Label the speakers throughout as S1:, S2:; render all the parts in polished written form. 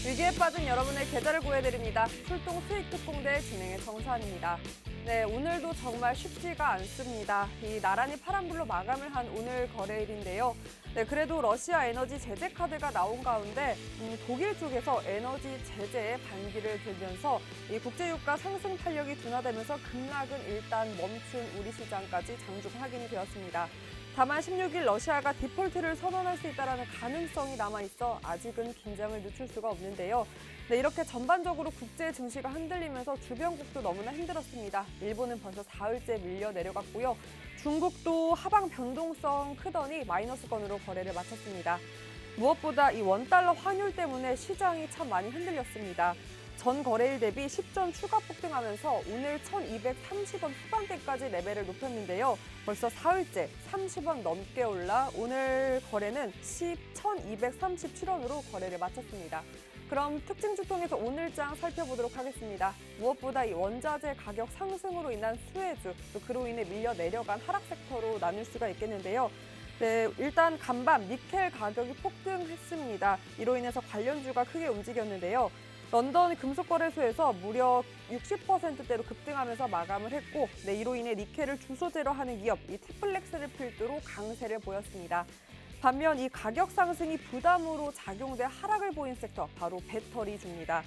S1: 위기에 빠진 여러분의 계좌를 구해드립니다. 출동 수익 특공대 진행의 정수환입니다. 네, 오늘도 정말 쉽지가 않습니다. 이 나란히 파란불로 마감을 한 오늘 거래일인데요. 네, 그래도 러시아 에너지 제재 카드가 나온 가운데 독일 쪽에서 에너지 제재에 반기를 들면서 이 국제유가 상승 탄력이 둔화되면서 급락은 일단 멈춘 우리 시장까지 장중 확인이 되었습니다. 다만 16일 러시아가 디폴트를 선언할 수 있다는 가능성이 남아있어 아직은 긴장을 늦출 수가 없는데요. 네, 이렇게 전반적으로 국제 증시가 흔들리면서 주변국도 너무나 힘들었습니다. 일본은 벌써 사흘째 밀려 내려갔고요. 중국도 하방 변동성 크더니 마이너스권으로 거래를 마쳤습니다. 무엇보다 이 원달러 환율 때문에 시장이 참 많이 흔들렸습니다. 전 거래일 대비 10전 추가 폭등하면서 오늘 1,230원 후반대까지 레벨을 높였는데요. 벌써 사흘째 30원 넘게 올라 오늘 거래는 1,237원으로 거래를 마쳤습니다. 그럼 특징주 통해서 오늘장 살펴보도록 하겠습니다. 무엇보다 이 원자재 가격 상승으로 인한 수혜주, 또 그로 인해 밀려 내려간 하락 섹터로 나눌 수가 있겠는데요. 네, 일단 간밤 니켈 가격이 폭등했습니다. 이로 인해서 관련주가 크게 움직였는데요. 런던 금속거래소에서 무려 60%대로 급등하면서 마감을 했고, 네, 이로 인해 니켈을 주소재로 하는 기업 이 티플렉스를 필두로 강세를 보였습니다. 반면 이 가격 상승이 부담으로 작용돼 하락을 보인 섹터, 바로 배터리주입니다.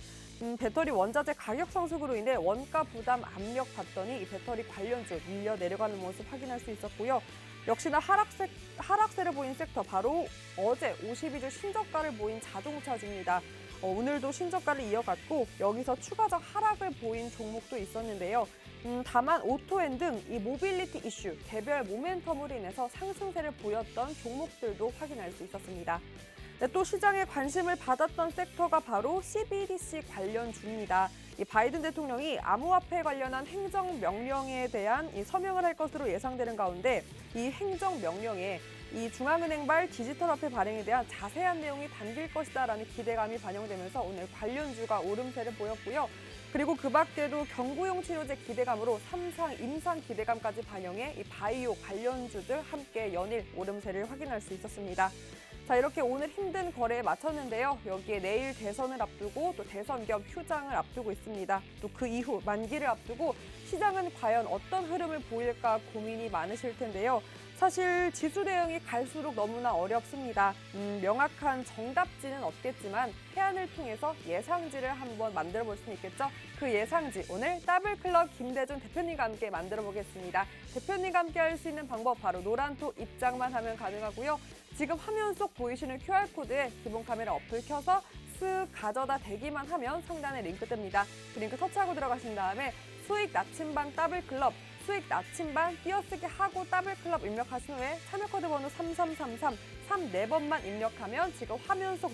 S1: 배터리 원자재 가격 상승으로 인해 원가 부담 압력 받더니 이 배터리 관련주 밀려 내려가는 모습 확인할 수 있었고요. 역시나 하락세를 보인 섹터, 바로 어제 52주 신저가를 보인 자동차주입니다. 오늘도 신저가를 이어갔고 여기서 추가적 하락을 보인 종목도 있었는데요. 다만 오토엔 등 이 모빌리티 이슈, 개별 모멘텀으로 인해서 상승세를 보였던 종목들도 확인할 수 있었습니다. 네, 또 시장에 관심을 받았던 섹터가 바로 CBDC 관련주입니다. 이 바이든 대통령이 암호화폐 관련한 행정명령에 대한 이 서명을 할 것으로 예상되는 가운데 이 행정명령에 이 중앙은행발 디지털화폐 발행에 대한 자세한 내용이 담길 것이다라는 기대감이 반영되면서 오늘 관련주가 오름세를 보였고요. 그리고 그 밖에도 경구용 치료제 기대감으로 삼상, 임상 기대감까지 반영해 이 바이오 관련주들 함께 연일 오름세를 확인할 수 있었습니다. 자, 이렇게 오늘 힘든 거래에 마쳤는데요. 여기에 내일 대선을 앞두고 또 대선 겸 휴장을 앞두고 있습니다. 또 그 이후 만기를 앞두고 시장은 과연 어떤 흐름을 보일까 고민이 많으실 텐데요. 사실 지수 대응이 갈수록 너무나 어렵습니다. 명확한 정답지는 없겠지만 해안을 통해서 예상지를 한번 만들어 볼 수 있겠죠? 그 예상지 오늘 더블클럽 김대중 대표님과 함께 만들어 보겠습니다. 대표님과 함께 할 수 있는 방법 바로 노란톡 입장만 하면 가능하고요. 지금 화면 속 보이시는 QR코드에 기본 카메라 어플 켜서 쓱 가져다 대기만 하면 상단에 링크 뜹니다. 그 링크 터치하고 들어가신 다음에 수익 나침반 더블클럽, 수익 나침반 띄어쓰기 하고 더블클럽 입력하신 후에 참여코드 번호 3333, 34번만 입력하면 지금 화면 속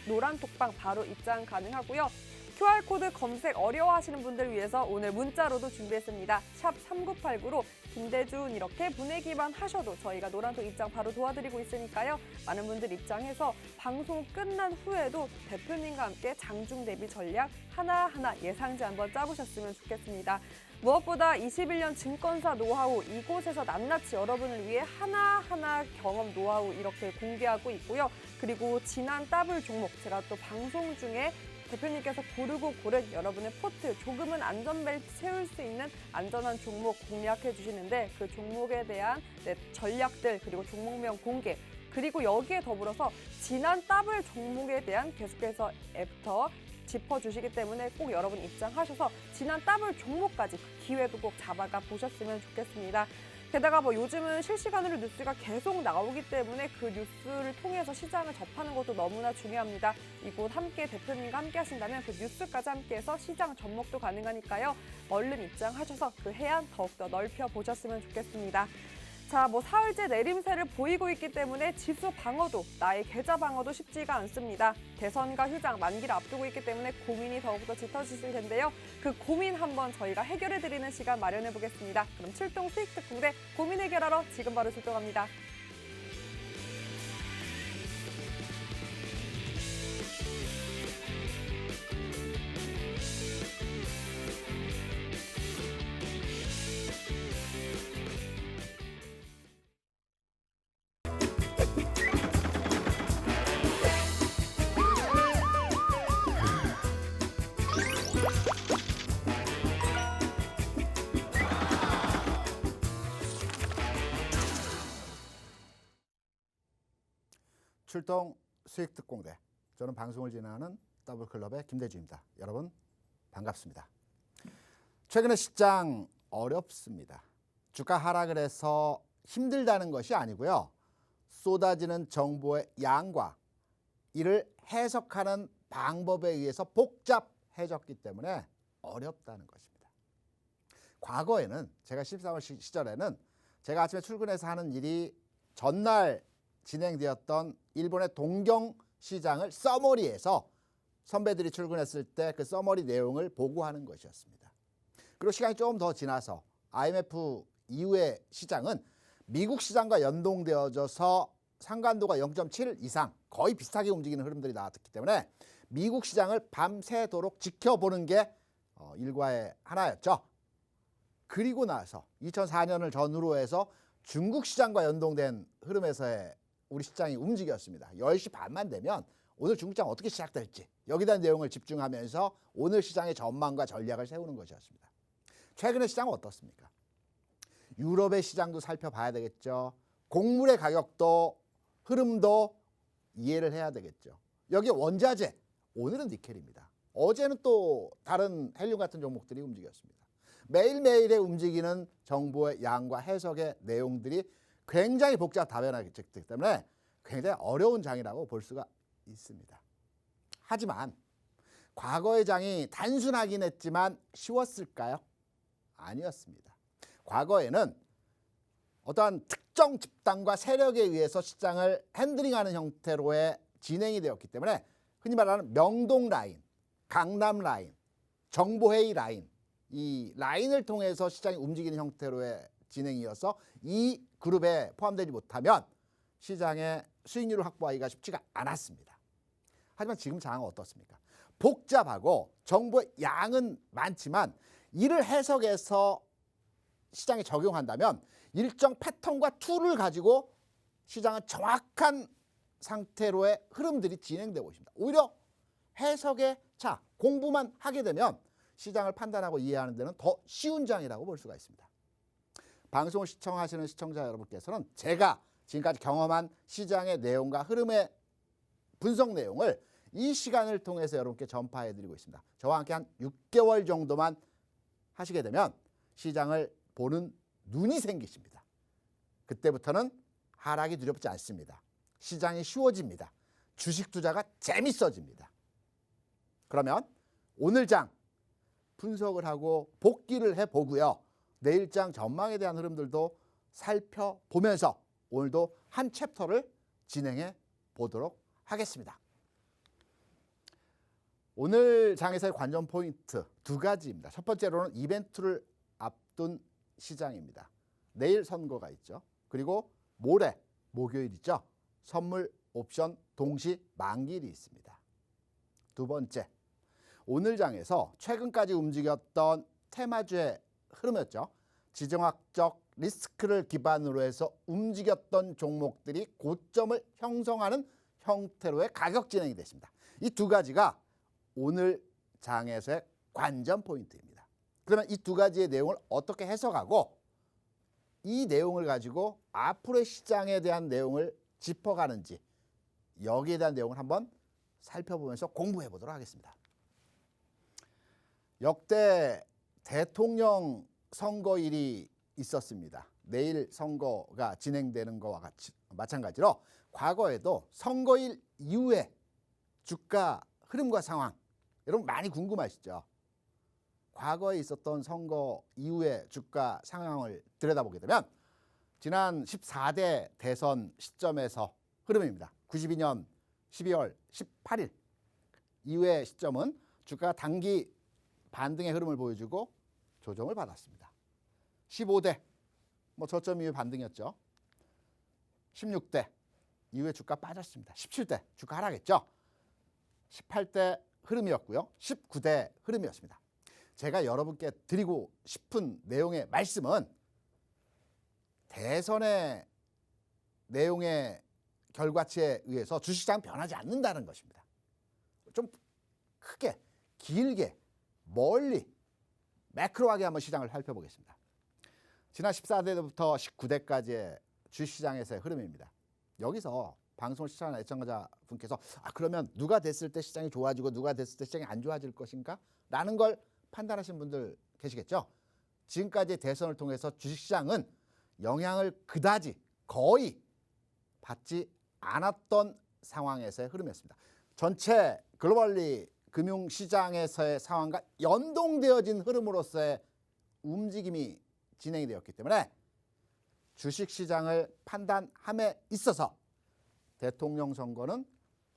S1: 노란 톡방 바로 입장 가능하고요. QR코드 검색 어려워하시는 분들 위해서 오늘 문자로도 준비했습니다. 샵 3989로 김대준 이렇게 보내기만 하셔도 저희가 노란톡 입장 바로 도와드리고 있으니까요. 많은 분들 입장해서 방송 끝난 후에도 대표님과 함께 장중 대비 전략 하나하나 예상지 한번 짜보셨으면 좋겠습니다. 무엇보다 21년 증권사 노하우 이곳에서 낱낱이 여러분을 위해 하나하나 경험 노하우 이렇게 공개하고 있고요. 그리고 지난 더블 종목 제가 또 방송 중에 대표님께서 고르고 고른 여러분의 포트, 조금은 안전벨트 채울 수 있는 안전한 종목 공략해 주시는데 그 종목에 대한 전략들 그리고 종목명 공개 그리고 여기에 더불어서 지난 더블 종목에 대한 계속해서 애프터 짚어주시기 때문에 꼭 여러분 입장하셔서 지난 더블 종목까지 그 기회도 꼭 잡아가 보셨으면 좋겠습니다. 게다가 요즘은 실시간으로 뉴스가 계속 나오기 때문에 그 뉴스를 통해서 시장을 접하는 것도 너무나 중요합니다. 이곳 함께 대표님과 함께 하신다면 그 뉴스까지 함께해서 시장 접목도 가능하니까요. 얼른 입장하셔서 그 해안 더욱더 넓혀보셨으면 좋겠습니다. 자, 사흘째 내림세를 보이고 있기 때문에 지수 방어도, 나의 계좌 방어도 쉽지가 않습니다. 대선과 휴장, 만기를 앞두고 있기 때문에 고민이 더욱더 짙어지실 텐데요. 그 고민 한번 저희가 해결해드리는 시간 마련해 보겠습니다. 그럼 출동 수익 특공대 고민 해결하러 지금 바로 출동합니다.
S2: 출동 수익특공대. 저는 방송을 진행하는 더블클럽의 김대주입니다. 여러분 반갑습니다. 최근에 시장 어렵습니다. 주가 하락을 해서 힘들다는 것이 아니고요. 쏟아지는 정보의 양과 이를 해석하는 방법에 의해서 복잡해졌기 때문에 어렵다는 것입니다. 과거에는 제가 13월 시절에는 제가 아침에 출근해서 하는 일이 전날 진행되었던 일본의 동경 시장을 서머리해서 선배들이 출근했을 때 그 서머리 내용을 보고하는 것이었습니다. 그리고 시간이 조금 더 지나서 IMF 이후의 시장은 미국 시장과 연동되어져서 상관도가 0.7 이상 거의 비슷하게 움직이는 흐름들이 나왔기 때문에 미국 시장을 밤새도록 지켜보는 게 일과의 하나였죠. 그리고 나서 2004년을 전후로 해서 중국 시장과 연동된 흐름에서의 우리 시장이 움직였습니다. 10시 반만 되면 오늘 중국 시장 어떻게 시작될지 여기에 대한 내용을 집중하면서 오늘 시장의 전망과 전략을 세우는 것이었습니다. 최근에 시장은 어떻습니까? 유럽의 시장도 살펴봐야 되겠죠. 곡물의 가격도 흐름도 이해를 해야 되겠죠. 여기 원자재, 오늘은 니켈입니다. 어제는 또 다른 헬륨 같은 종목들이 움직였습니다. 매일매일에 움직이는 정보의 양과 해석의 내용들이 굉장히 복잡다변하기 때문에 굉장히 어려운 장이라고 볼 수가 있습니다. 하지만 과거의 장이 단순하긴 했지만 쉬웠을까요? 아니었습니다. 과거에는 어떠한 특정 집단과 세력에 의해서 시장을 핸들링하는 형태로의 진행이 되었기 때문에 흔히 말하는 명동 라인, 강남 라인, 정보회의 라인, 이 라인을 통해서 시장이 움직이는 형태로의 진행이어서 이 그룹에 포함되지 못하면 시장의 수익률을 확보하기가 쉽지가 않았습니다. 하지만 지금 상황은 어떻습니까? 복잡하고 정보의 양은 많지만 이를 해석해서 시장에 적용한다면 일정 패턴과 툴을 가지고 시장은 정확한 상태로의 흐름들이 진행되고 있습니다. 오히려 해석의 차, 공부만 하게 되면 시장을 판단하고 이해하는 데는 더 쉬운 장이라고 볼 수가 있습니다. 방송을 시청하시는 시청자 여러분께서는 제가 지금까지 경험한 시장의 내용과 흐름의 분석 내용을 이 시간을 통해서 여러분께 전파해드리고 있습니다. 저와 함께 한 6개월 정도만 하시게 되면 시장을 보는 눈이 생기십니다. 그때부터는 하락이 두렵지 않습니다. 시장이 쉬워집니다. 주식 투자가 재밌어집니다. 그러면 오늘 장 분석을 하고 복기를 해보고요. 내일 장 전망에 대한 흐름들도 살펴보면서 오늘도 한 챕터를 진행해 보도록 하겠습니다. 오늘 장에서의 관전 포인트 두 가지입니다. 첫 번째로는 이벤트를 앞둔 시장입니다. 내일 선거가 있죠. 그리고 모레 목요일이죠. 선물 옵션 동시 만기일이 있습니다. 두 번째, 오늘 장에서 최근까지 움직였던 테마주의 흐름이었죠. 지정학적 리스크를 기반으로 해서 움직였던 종목들이 고점을 형성하는 형태로의 가격 진행이 됐습니다. 이 두 가지가 오늘 장에서의 관전 포인트입니다. 그러면 이 두 가지의 내용을 어떻게 해석하고 이 내용을 가지고 앞으로의 시장에 대한 내용을 짚어가는지 여기에 대한 내용을 한번 살펴보면서 공부해 보도록 하겠습니다. 역대 대통령 선거일이 있었습니다. 내일 선거가 진행되는 것과 같이 마찬가지로 과거에도 선거일 이후에 주가 흐름과 상황 여러분 많이 궁금하시죠? 과거에 있었던 선거 이후의 주가 상황을 들여다보게 되면 지난 14대 대선 시점에서 흐름입니다. 92년 12월 18일 이후의 시점은 주가가 단기 반등의 흐름을 보여주고 조정을 받았습니다. 15대 저점 이후 반등이었죠. 16대 이후에 주가 빠졌습니다. 17대 주가 하락했죠. 18대 흐름이었고요. 19대 흐름이었습니다. 제가 여러분께 드리고 싶은 내용의 말씀은 대선의 내용의 결과치에 의해서 주식시장은 변하지 않는다는 것입니다. 좀 크게, 길게, 멀리 매크로하게 한번 시장을 살펴보겠습니다. 지난 14대부터 19대까지의 주식시장에서의 흐름입니다. 여기서 방송을 시청하는 애청자분께서 그러면 누가 됐을 때 시장이 좋아지고 누가 됐을 때 시장이 안 좋아질 것인가? 라는 걸 판단하시는 분들 계시겠죠. 지금까지 대선을 통해서 주식시장은 영향을 그다지 거의 받지 않았던 상황에서의 흐름이었습니다. 전체 글로벌리 금융시장에서의 상황과 연동되어진 흐름으로서의 움직임이 진행이 되었기 때문에 주식시장을 판단함에 있어서 대통령 선거는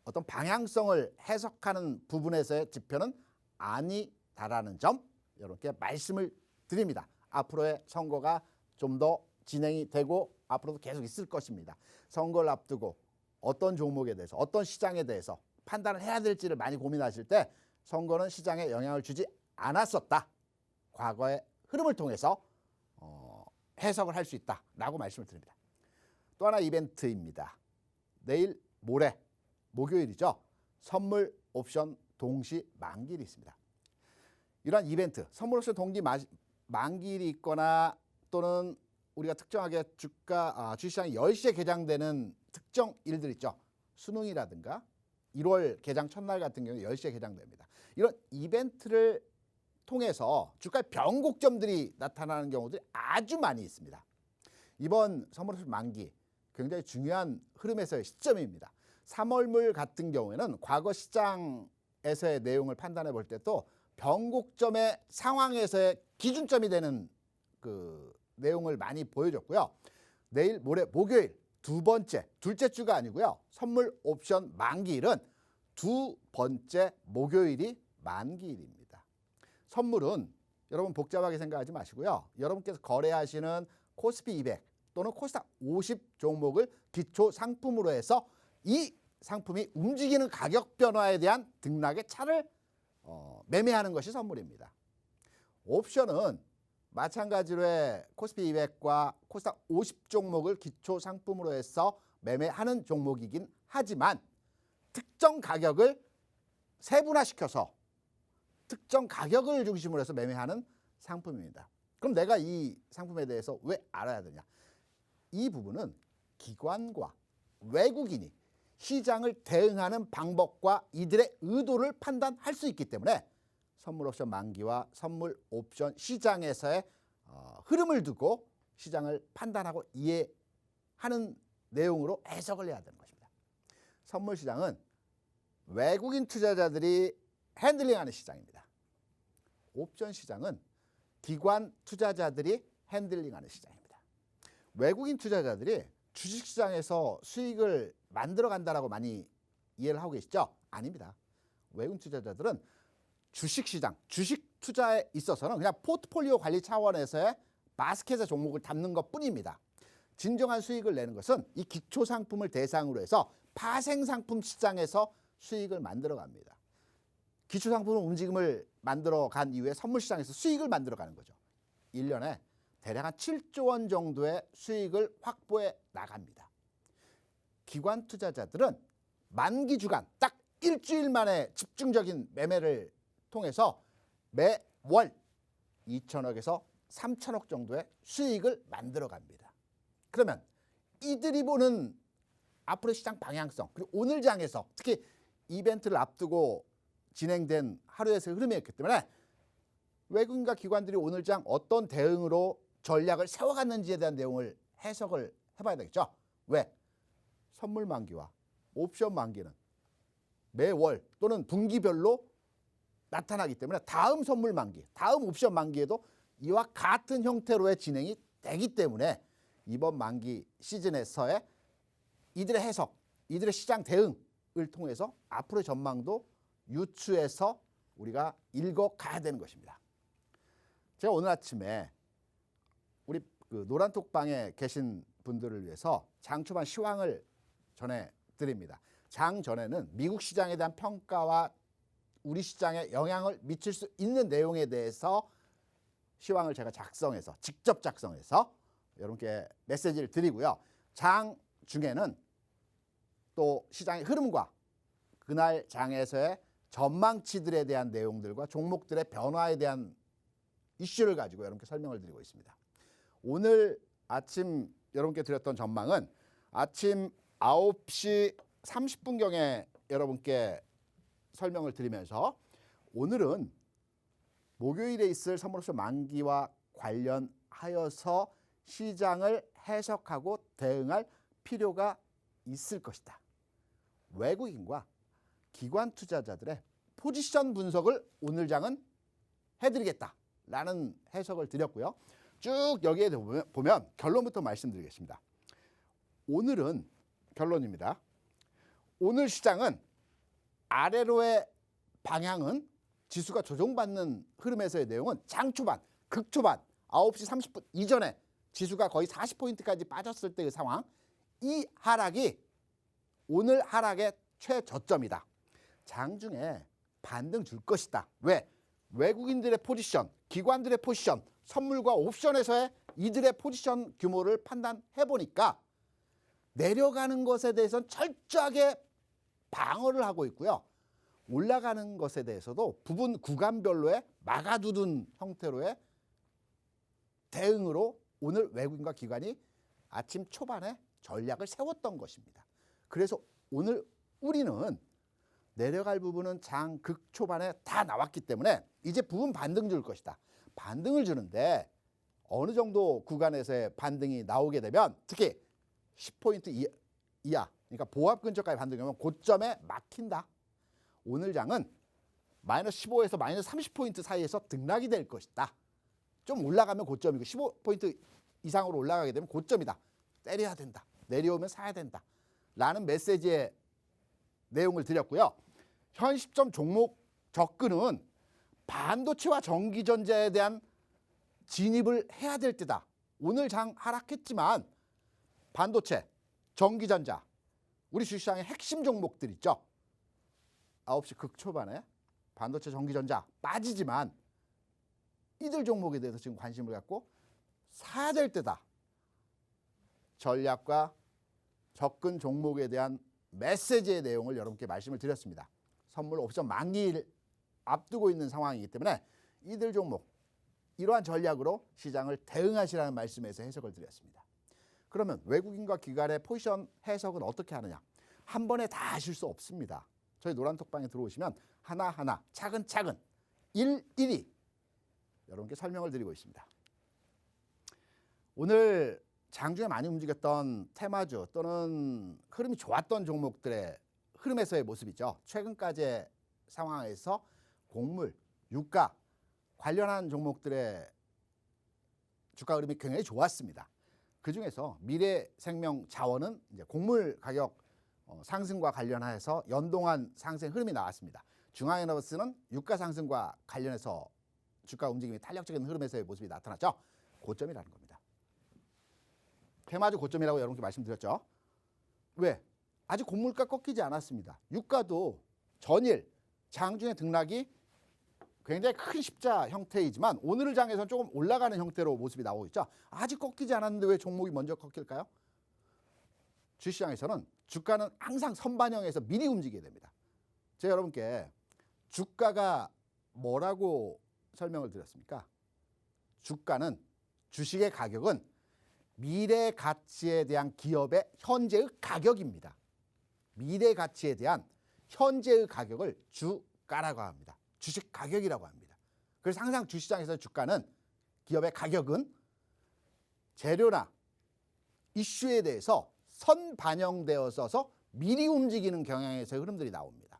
S2: 어떤 방향성을 해석하는 부분에서의 지표는 아니다라는 점 여러분께 말씀을 드립니다. 앞으로의 선거가 좀 더 진행이 되고 앞으로도 계속 있을 것입니다. 선거를 앞두고 어떤 종목에 대해서 어떤 시장에 대해서 판단을 해야 될지를 많이 고민하실 때 선거는 시장에 영향을 주지 않았었다. 과거의 흐름을 통해서 해석을 할 수 있다라고 말씀을 드립니다. 또 하나 이벤트입니다. 내일 모레 목요일이죠. 선물 옵션 동시 만기일이 있습니다. 이러한 이벤트, 선물 옵션 동기 만기일이 있거나 또는 우리가 특정하게 주식시장이 10시에 개장되는 특정 일들 있죠. 수능이라든가 1월 개장 첫날 같은 경우에 10시에 개장됩니다. 이런 이벤트를 통해서 주가의 변곡점들이 나타나는 경우들이 아주 많이 있습니다. 이번 선물 옵션 만기 굉장히 중요한 흐름에서의 시점입니다. 3월물 같은 경우에는 과거 시장에서의 내용을 판단해 볼 때 또 변곡점의 상황에서의 기준점이 되는 그 내용을 많이 보여줬고요. 내일 모레 목요일 둘째 주가 아니고요. 선물 옵션 만기일은 두 번째 목요일이 만기일입니다. 선물은 여러분 복잡하게 생각하지 마시고요. 여러분께서 거래하시는 코스피 200 또는 코스닥 50 종목을 기초 상품으로 해서 이 상품이 움직이는 가격 변화에 대한 등락의 차를 매매하는 것이 선물입니다. 옵션은 마찬가지로 코스피 200과 코스닥 50 종목을 기초 상품으로 해서 매매하는 종목이긴 하지만 특정 가격을 세분화시켜서 특정 가격을 중심으로 해서 매매하는 상품입니다. 그럼 내가 이 상품에 대해서 왜 알아야 되냐? 이 부분은 기관과 외국인이 시장을 대응하는 방법과 이들의 의도를 판단할 수 있기 때문에 선물 옵션 만기와 선물 옵션 시장에서의 흐름을 두고 시장을 판단하고 이해하는 내용으로 해석을 해야 되는 것입니다. 선물 시장은 외국인 투자자들이 핸들링하는 시장입니다. 옵션 시장은 기관 투자자들이 핸들링하는 시장입니다. 외국인 투자자들이 주식시장에서 수익을 만들어 간다라고 많이 이해를 하고 계시죠? 아닙니다. 외국인 투자자들은 주식시장, 주식 투자에 있어서는 그냥 포트폴리오 관리 차원에서의 바스켓의 종목을 담는 것뿐입니다. 진정한 수익을 내는 것은 이 기초 상품을 대상으로 해서 파생 상품 시장에서 수익을 만들어 갑니다. 기초 상품은 움직임을 만들어 간 이후에 선물 시장에서 수익을 만들어 가는 거죠. 1년에 대략 한 7조 원 정도의 수익을 확보해 나갑니다. 기관 투자자들은 만기 주간 딱 일주일 만에 집중적인 매매를 통해서 매월 2천억에서 3천억 정도의 수익을 만들어 갑니다. 그러면 이들이 보는 앞으로 시장 방향성 그리고 오늘 장에서 특히 이벤트를 앞두고 진행된 하루에서의 흐름이었기 때문에 외국인과 기관들이 오늘 장 어떤 대응으로 전략을 세워갔는지에 대한 내용을 해석을 해봐야 되겠죠. 왜? 선물 만기와 옵션 만기는 매월 또는 분기별로 나타나기 때문에 다음 선물 만기, 다음 옵션 만기에도 이와 같은 형태로의 진행이 되기 때문에 이번 만기 시즌에서의 이들의 해석, 이들의 시장 대응을 통해서 앞으로의 전망도 유추해서 우리가 읽어가야 되는 것입니다. 제가 오늘 아침에 우리 그 노란톡방에 계신 분들을 위해서 장 초반 시황을 전해드립니다. 장 전에는 미국 시장에 대한 평가와 우리 시장에 영향을 미칠 수 있는 내용에 대해서 시황을 제가 직접 작성해서 여러분께 메시지를 드리고요. 장 중에는 또 시장의 흐름과 그날 장에서의 전망치들에 대한 내용들과 종목들의 변화에 대한 이슈를 가지고 여러분께 설명을 드리고 있습니다. 오늘 아침 여러분께 드렸던 전망은 아침 9시 30분경에 여러분께 설명을 드리면서 오늘은 목요일에 있을 선물옵션 만기와 관련하여서 시장을 해석하고 대응할 필요가 있을 것이다. 외국인과 기관 투자자들의 포지션 분석을 오늘 장은 해드리겠다라는 해석을 드렸고요. 쭉 여기에 보면 결론부터 말씀드리겠습니다. 오늘은 결론입니다. 오늘 시장은 아래로의 방향은 지수가 조정받는 흐름에서의 내용은 장 초반, 극 초반 9시 30분 이전에 지수가 거의 40포인트까지 빠졌을 때의 상황, 이 하락이 오늘 하락의 최저점이다. 장중에 반등 줄 것이다. 왜? 외국인들의 포지션, 기관들의 포지션, 선물과 옵션에서의 이들의 포지션 규모를 판단해 보니까 내려가는 것에 대해서는 철저하게 방어를 하고 있고요. 올라가는 것에 대해서도 부분 구간별로의 막아두는 형태로의 대응으로 오늘 외국인과 기관이 아침 초반에 전략을 세웠던 것입니다. 그래서 오늘 우리는 내려갈 부분은 장 극 초반에 다 나왔기 때문에 이제 부분 반등 줄 것이다. 반등을 주는데 어느 정도 구간에서의 반등이 나오게 되면 특히 10포인트 이하, 그러니까 보합 근처까지 반등하면 고점에 막힌다. 오늘 장은 마이너스 15에서 마이너스 30포인트 사이에서 등락이 될 것이다. 좀 올라가면 고점이고 15포인트 이상으로 올라가게 되면 고점이다. 때려야 된다. 내려오면 사야 된다. 라는 메시지의 내용을 드렸고요. 현 시점 종목 접근은 반도체와 전기전자에 대한 진입을 해야 될 때다. 오늘 장 하락했지만 반도체, 전기전자, 우리 주식시장의 핵심 종목들 있죠. 9시 극 초반에 반도체, 전기전자 빠지지만 이들 종목에 대해서 지금 관심을 갖고 사야 될 때다. 전략과 접근 종목에 대한 메시지의 내용을 여러분께 말씀을 드렸습니다. 선물 옵션 만기를 앞두고 있는 상황이기 때문에 이들 종목, 이러한 전략으로 시장을 대응하시라는 말씀에서 해석을 드렸습니다. 그러면 외국인과 기관의 포지션 해석은 어떻게 하느냐? 한 번에 다 하실 수 없습니다. 저희 노란톡방에 들어오시면 하나하나 차근차근 일일이 여러분께 설명을 드리고 있습니다. 오늘 장중에 많이 움직였던 테마주 또는 흐름이 좋았던 종목들의 흐름에서의 모습이죠. 최근까지의 상황에서 곡물, 유가 관련한 종목들의 주가 흐름이 굉장히 좋았습니다. 그중에서 미래생명자원은 이제 곡물 가격 상승과 관련해서 연동한 상승 흐름이 나왔습니다. 중앙에너지는 유가 상승과 관련해서 주가 움직임이 탄력적인 흐름에서의 모습이 나타났죠. 고점이라는 겁니다. 테마주 고점이라고 여러분께 말씀드렸죠. 왜? 아직 곡물가 꺾이지 않았습니다. 유가도 전일 장중의 등락이 굉장히 큰 십자 형태이지만 오늘 장에서는 조금 올라가는 형태로 모습이 나오고 있죠. 아직 꺾이지 않았는데 왜 종목이 먼저 꺾일까요? 주시장에서는 주가는 항상 선반영해서 미리 움직이게 됩니다. 제가 여러분께 주가가 뭐라고 설명을 드렸습니까? 주가는, 주식의 가격은 미래 가치에 대한 기업의 현재의 가격입니다. 미래 가치에 대한 현재의 가격을 주가라고 합니다. 주식 가격이라고 합니다. 그래서 항상 주시장에서 주가는, 기업의 가격은 재료나 이슈에 대해서 선반영되어서 미리 움직이는 경향에서의 흐름들이 나옵니다.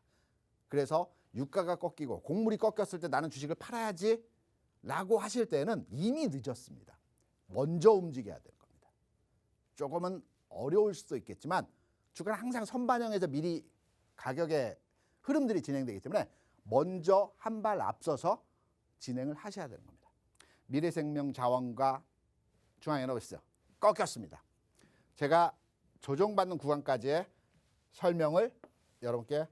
S2: 그래서 유가가 꺾이고 곡물이 꺾였을 때 나는 주식을 팔아야지 라고 하실 때는 이미 늦었습니다. 먼저 움직여야 되는 겁니다. 조금은 어려울 수도 있겠지만 주가는 항상 선반영해서 미리 가격의 흐름들이 진행되기 때문에 먼저 한 발 앞서서 진행을 하셔야 되는 겁니다. 미래생명자원과 중앙에너지 꺾였습니다. 제가 조정받는 구간까지의 설명을 여러분께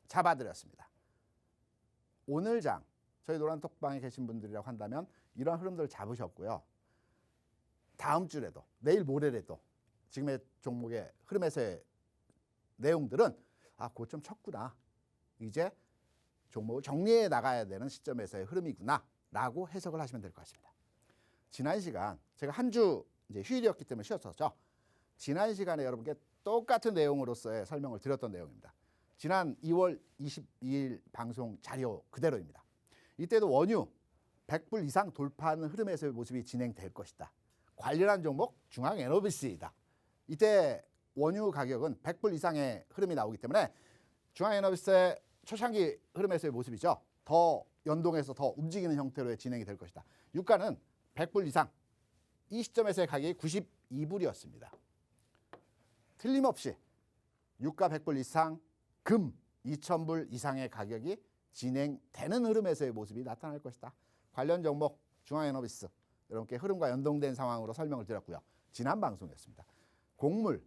S2: 잡아드렸습니다. 오늘 장, 저희 노란톡방에 계신 분들이라고 한다면 이러한 흐름들을 잡으셨고요. 다음 주에도, 내일 모레라도 지금의 종목의 흐름에서의 내용들은 고점 쳤구나. 이제 종목을 정리해 나가야 되는 시점에서의 흐름이구나 라고 해석을 하시면 될 것 같습니다. 지난 시간 제가 한 주 이제 휴일이었기 때문에 쉬었었죠. 지난 시간에 여러분께 똑같은 내용으로서의 설명을 드렸던 내용입니다. 지난 2월 22일 방송 자료 그대로입니다. 이때도 원유 100불 이상 돌파하는 흐름에서의 모습이 진행될 것이다. 관련한 종목 중앙에너비스이다. 이때 원유 가격은 100불 이상의 흐름이 나오기 때문에 중앙에너비스의 초창기 흐름에서의 모습이죠. 더 연동해서 더 움직이는 형태로 진행이 될 것이다. 유가는 100불 이상, 이 시점에서의 가격이 92불이었습니다. 틀림없이 유가 100불 이상, 금 2,000불 이상의 가격이 진행되는 흐름에서의 모습이 나타날 것이다. 관련 종목 중앙에너비스 여러분께 흐름과 연동된 상황으로 설명을 드렸고요. 지난 방송이었습니다. 곡물,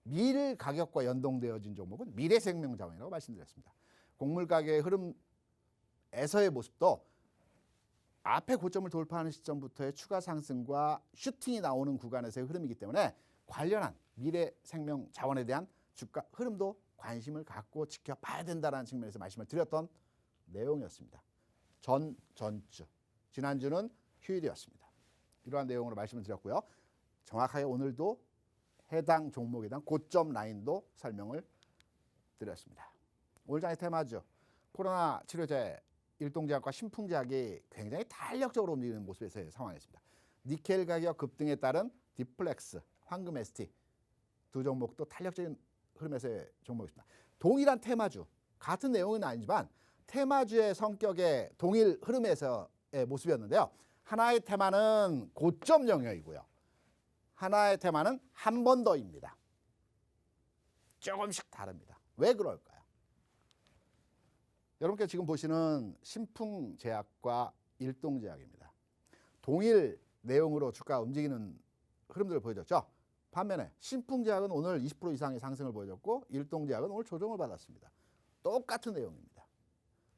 S2: 밀 가격과 연동되어진 종목은 미래생명자원이라고 말씀드렸습니다. 곡물 가격의 흐름에서의 모습도 앞에 고점을 돌파하는 시점부터의 추가 상승과 슈팅이 나오는 구간에서의 흐름이기 때문에 관련한 미래생명자원에 대한 주가 흐름도 관심을 갖고 지켜봐야 된다는 측면에서 말씀을 드렸던 내용이었습니다. 전주, 지난주는 휴일이었습니다. 이러한 내용으로 말씀을 드렸고요. 정확하게 오늘도 해당 종목에 대한 고점 라인도 설명을 드렸습니다. 오늘 장의 테마죠. 코로나 치료제, 일동제약과 신풍제약이 굉장히 탄력적으로 움직이는 모습에서의 상황이었습니다. 니켈 가격 급등에 따른 디플렉스, 황금 ST 두 종목도 탄력적인 흐름에서의 종목입니다. 동일한 테마주, 같은 내용은 아니지만 테마주의 성격의 동일 흐름에서의 모습이었는데요. 하나의 테마는 고점 영역이고요. 하나의 테마는 한 번 더입니다. 조금씩 다릅니다. 왜 그럴까요? 여러분께 지금 보시는 신풍제약과 일동제약입니다. 동일 내용으로 주가가 움직이는 흐름들을 보여줬죠. 반면에 신풍제약은 오늘 20% 이상의 상승을 보여줬고 일동제약은 오늘 조정을 받았습니다. 똑같은 내용입니다.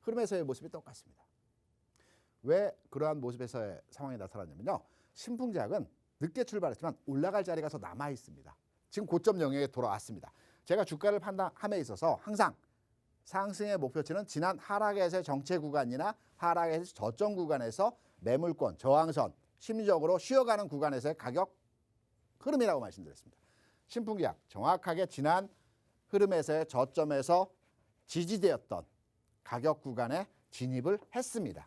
S2: 흐름에서의 모습이 똑같습니다. 왜 그러한 모습에서의 상황이 나타났냐면요. 신풍제약은 늦게 출발했지만 올라갈 자리가 더 남아 있습니다. 지금 고점 영역에 돌아왔습니다. 제가 주가를 판단함에 있어서 항상 상승의 목표치는 지난 하락에서의 정체 구간이나 하락에서 저점 구간에서 매물권, 저항선, 심리적으로 쉬어가는 구간에서의 가격 흐름이라고 말씀드렸습니다. 신풍제약 정확하게 지난 흐름에서의 저점에서 지지되었던 가격 구간에 진입을 했습니다.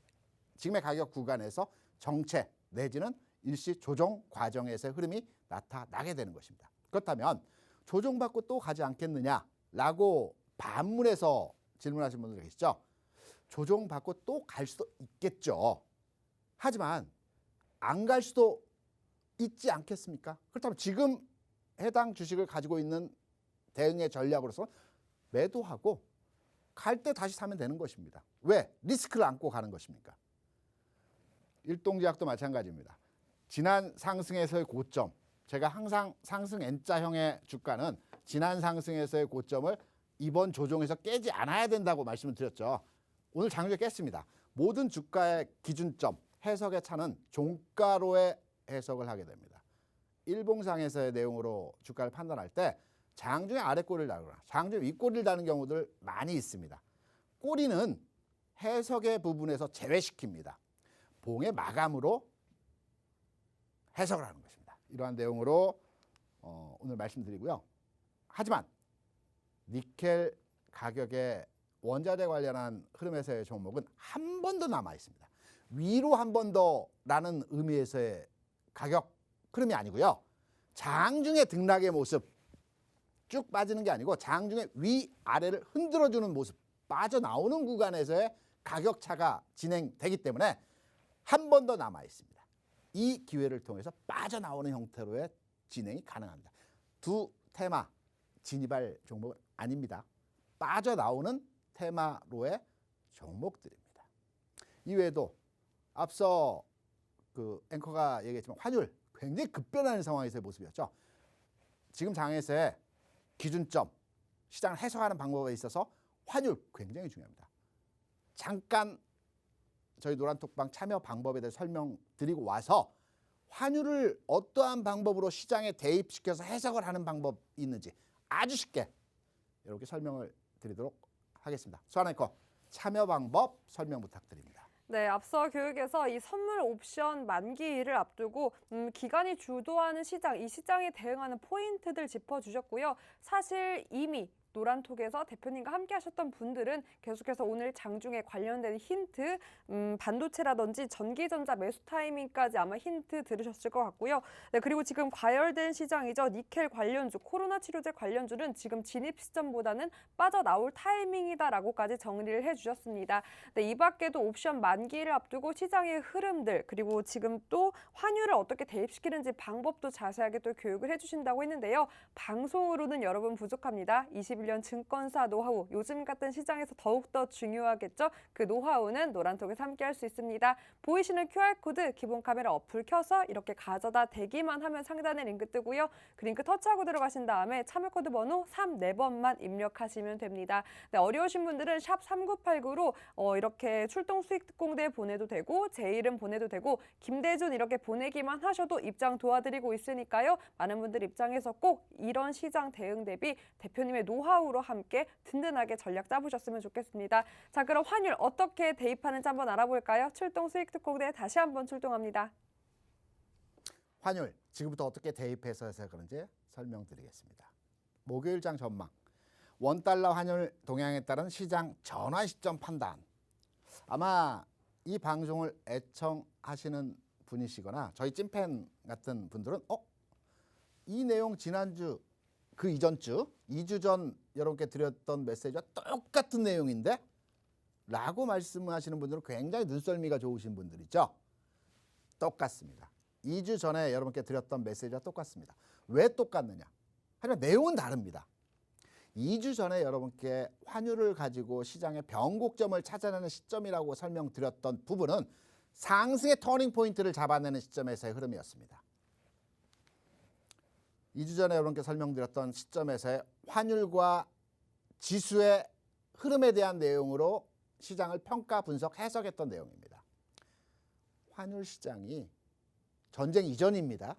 S2: 지금의 가격 구간에서 정체 내지는 일시 조정 과정에서의 흐름이 나타나게 되는 것입니다. 그렇다면 조정받고 또 가지 않겠느냐라고 반문해서 질문하신 분들 계시죠. 조정받고 또 갈 수도 있겠죠. 하지만 안 갈 수도 있지 않겠습니까? 그렇다면 지금 해당 주식을 가지고 있는 대응의 전략으로서 매도하고 갈 때 다시 사면 되는 것입니다. 왜? 리스크를 안고 가는 것입니까? 일동제약도 마찬가지입니다. 지난 상승에서의 고점, 제가 항상 상승 N자형의 주가는 지난 상승에서의 고점을 이번 조정에서 깨지 않아야 된다고 말씀을 드렸죠. 오늘 장중에 깼습니다. 모든 주가의 기준점, 해석의 차는 종가로의 해석을 하게 됩니다. 일봉상에서의 내용으로 주가를 판단할 때 장중에 아래꼬리를 달거나 장중에 윗꼬리를 다는 경우들 많이 있습니다. 꼬리는 해석의 부분에서 제외시킵니다. 봉의 마감으로 해석을 하는 것입니다. 이러한 내용으로 오늘 말씀드리고요. 하지만 니켈 가격의 원자재 관련한 흐름에서의 종목은 한 번 더 남아 있습니다. 위로 한 번 더라는 의미에서의 가격 흐름이 아니고요. 장중의 등락의 모습, 쭉 빠지는 게 아니고 장중의 위아래를 흔들어주는 모습, 빠져나오는 구간에서의 가격차가 진행되기 때문에 한 번 더 남아 있습니다. 이 기회를 통해서 빠져나오는 형태로의 진행이 가능합니다. 두 테마 진입할 종목은 아닙니다. 빠져나오는 테마로의 종목들입니다. 이외에도 앞서 그 앵커가 얘기했지만 환율 굉장히 급변하는 상황에서의 모습이었죠. 지금 장에서의 기준점, 시장을 해석하는 방법에 있어서 환율 굉장히 중요합니다. 잠깐 저희 노란톡방 참여 방법에 대해 설명드리고 와서 환율을 어떠한 방법으로 시장에 대입시켜서 해석을 하는 방법이 있는지 아주 쉽게 이렇게 설명을 드리도록 하겠습니다. 수완 앵커 참여 방법 설명 부탁드립니다.
S1: 네, 앞서 교육에서 이 선물 옵션 만기를 앞두고 기관이 주도하는 시장, 이 시장에 대응하는 포인트들 짚어주셨고요. 사실 이미 노란톡에서 대표님과 함께 하셨던 분들은 계속해서 오늘 장중에 관련된 힌트, 반도체라든지 전기전자 매수 타이밍까지 아마 힌트 들으셨을 것 같고요. 네, 그리고 지금 과열된 시장이죠. 니켈 관련주, 코로나 치료제 관련주는 지금 진입 시점보다는 빠져나올 타이밍이다라고까지 정리를 해주셨습니다. 네, 이 밖에도 옵션 만기를 앞두고 시장의 흐름들, 그리고 지금 또 환율을 어떻게 대입시키는지 방법도 자세하게 또 교육을 해주신다고 했는데요. 방송으로는 여러분 부족합니다. 21년 증권사 노하우, 요즘 같은 시장에서 더욱더 중요하겠죠. 그 노하우는 노란톡에서 함께 할 수 있습니다. 보이시는 QR코드 기본 카메라 어플 켜서 이렇게 가져다 대기만 하면 상단에 링크 뜨고요. 그 링크 터치하고 들어가신 다음에 참여코드 번호 34번만 입력하시면 됩니다. 네, 어려우신 분들은 샵 3989로 이렇게 출동 수익 특공대 보내도 되고 제 이름 보내도 되고 김대준 이렇게 보내기만 하셔도 입장 도와드리고 있으니까요. 많은 분들 입장에서 꼭 이런 시장 대응 대비 대표님의 노하우로 함께 든든하게 전략 짜보셨으면 좋겠습니다. 자, 그럼 환율 어떻게 대입하는지 한번 알아볼까요? 출동 수익 특공대 다시 한번 출동합니다.
S2: 환율 지금부터 어떻게 대입해서 해서 그런지 설명드리겠습니다. 목요일장 전망. 원달러 환율 동향에 따른 시장 전환 시점 판단. 아마 이 방송을 애청하시는 분이시거나 저희 찐팬 같은 분들은 이 내용 지난주 그 이전 주 2주 전 여러분께 드렸던 메시지와 똑같은 내용인데? 라고 말씀하시는 분들은 굉장히 눈썰미가 좋으신 분들이죠. 똑같습니다. 2주 전에 여러분께 드렸던 메시지와 똑같습니다. 왜 똑같느냐? 하지만 내용은 다릅니다. 2주 전에 여러분께 환율을 가지고 시장의 변곡점을 찾아내는 시점이라고 설명드렸던 부분은 상승의 터닝 포인트를 잡아내는 시점에서의 흐름이었습니다. 2주 전에 여러분께 설명드렸던 시점에서의 환율과 지수의 흐름에 대한 내용으로 시장을 평가, 분석, 해석했던 내용입니다. 환율 시장이 전쟁 이전입니다.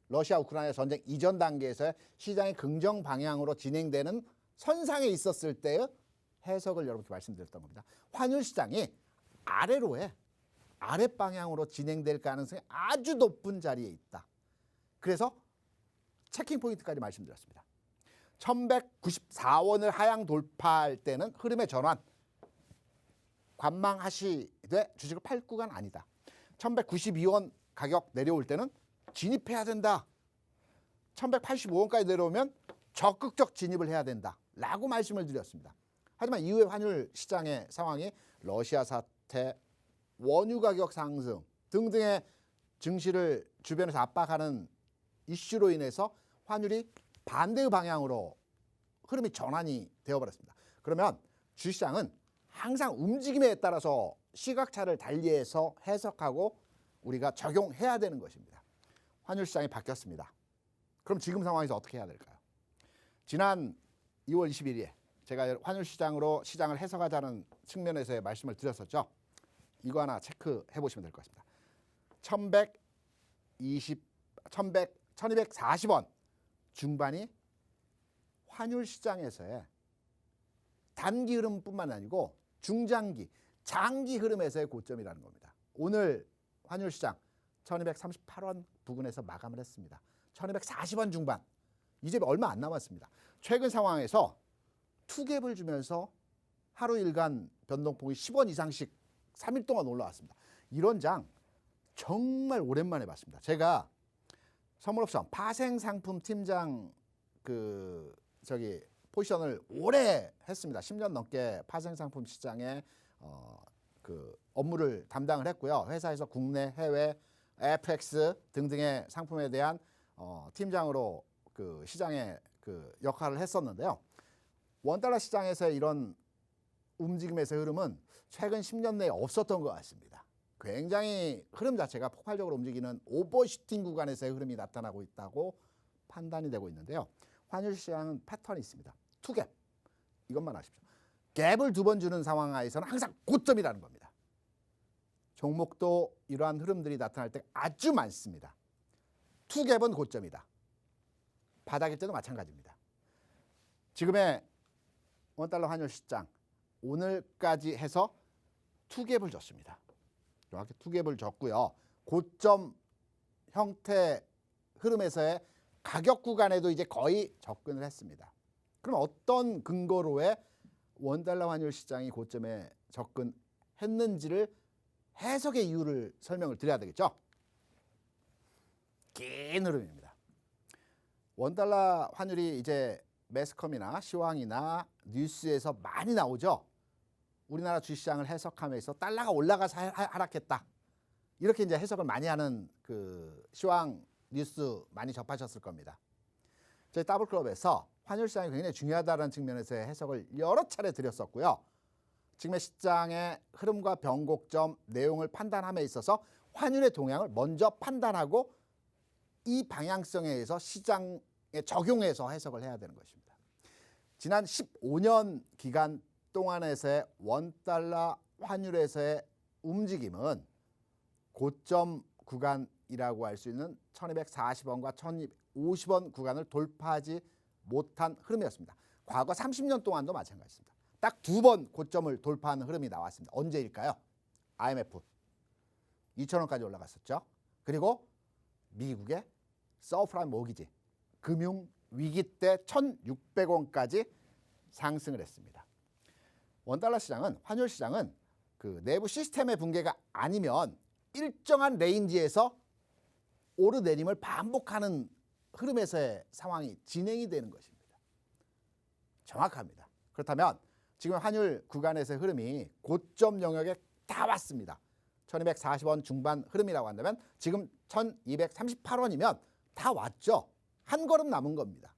S2: 러시아 우크라이나 전쟁 이전 단계에서 시장이 긍정 방향으로 진행되는 선상에 있었을 때의 해석을 여러분께 말씀드렸던 겁니다. 환율 시장이 아래로의 아랫 방향으로 진행될 가능성이 아주 높은 자리에 있다. 그래서 체킹 포인트까지 말씀드렸습니다. 1194원을 하향 돌파할 때는 흐름의 전환 관망하시되 주식을 팔 구간 아니다. 1192원 가격 내려올 때는 진입해야 된다. 1185원까지 내려오면 적극적 진입을 해야 된다. 라고 말씀을 드렸습니다. 하지만 이후에 환율 시장의 상황이 러시아 사태, 원유 가격 상승 등등의 증시를 주변에서 압박하는 이슈로 인해서 환율이 반대의 방향으로 흐름이 전환이 되어버렸습니다. 그러면 주시장은 항상 움직임에 따라서 시각차를 달리해서 해석하고 우리가 적용해야 되는 것입니다. 환율 시장이 바뀌었습니다. 그럼 지금 상황에서 어떻게 해야 될까요? 지난 2월 21일에 제가 환율 시장으로 시장을 해석하자는 측면에서의 말씀을 드렸었죠. 이거 하나 체크해 보시면 될 것 같습니다. 1240원 중반이 환율 시장에서의 단기 흐름뿐만 아니고 중장기, 장기 흐름에서의 고점이라는 겁니다. 오늘 환율 시장 1238원 부근에서 마감을 했습니다. 1240원 중반, 이제 얼마 안 남았습니다. 최근 상황에서 투갭을 주면서 하루 일간 변동폭이 10원 이상씩 3일 동안 올라왔습니다. 이런 장 정말 오랜만에 봤습니다. 제가 선물옵션 파생상품 팀장 포지션을 오래 했습니다. 10년 넘게 파생상품 시장에 업무를 담당을 했고요. 회사에서 국내, 해외, FX 등등의 상품에 대한 팀장으로 시장에 역할을 했었는데요. 원달러 시장에서의 이런 움직임에서의 흐름은 최근 10년 내에 없었던 것 같습니다. 굉장히 흐름 자체가 폭발적으로 움직이는 오버슈팅 구간에서의 흐름이 나타나고 있다고 판단이 되고 있는데요. 환율 시장은 패턴이 있습니다. 투갭, 이것만 아십시오. 갭을 2번 주는 상황 하에서는 항상 고점이라는 겁니다. 종목도 이러한 흐름들이 나타날 때 아주 많습니다. 투갭은 고점이다. 바닥일 때도 마찬가지입니다. 지금의 원달러 환율 시장 오늘까지 해서 투갭을 줬습니다. 정확히 투갭을 줬고요. 고점 형태 흐름에서의 가격 구간에도 이제 거의 접근을 했습니다. 그럼 어떤 근거로의 원달러 환율 시장이 고점에 접근했는지를 해석의 이유를 설명을 드려야 되겠죠. 긴 흐름입니다. 원달러 환율이 이제 매스컴이나 시황이나 뉴스에서 많이 나오죠. 우리나라 주시장을 해석하면서 달러가 올라가서 하락했다. 이렇게 이제 해석을 많이 하는 그 시황 뉴스 많이 접하셨을 겁니다. 저희 더블클럽에서 환율 시장이 굉장히 중요하다는 측면에서의 해석을 여러 차례 드렸었고요. 지금의 시장의 흐름과 변곡점 내용을 판단함에 있어서 환율의 동향을 먼저 판단하고 이 방향성에 의해서 시장에 적용해서 해석을 해야 되는 것입니다. 지난 15년 기간 동안에서의 원달러 환율에서의 움직임은 고점 구간이라고 할 수 있는 1240원과 1250원 구간을 돌파하지 못한 흐름이었습니다. 과거 30년 동안도 마찬가지입니다. 딱 2번 고점을 돌파하는 흐름이 나왔습니다. 언제일까요? IMF 2,000원까지 올라갔었죠. 그리고 미국의 서프라임 모기지 금융 위기 때 1,600원까지 상승을 했습니다. 원달러 시장은 환율 시장은 그 내부 시스템의 붕괴가 아니면 일정한 레인지에서 오르내림을 반복하는 흐름에서의 상황이 진행이 되는 것입니다. 정확합니다. 그렇다면 지금 환율 구간에서의 흐름이 고점 영역에 다 왔습니다. 1240원 중반 흐름이라고 한다면 지금 1238원이면 다 왔죠. 한 걸음 남은 겁니다.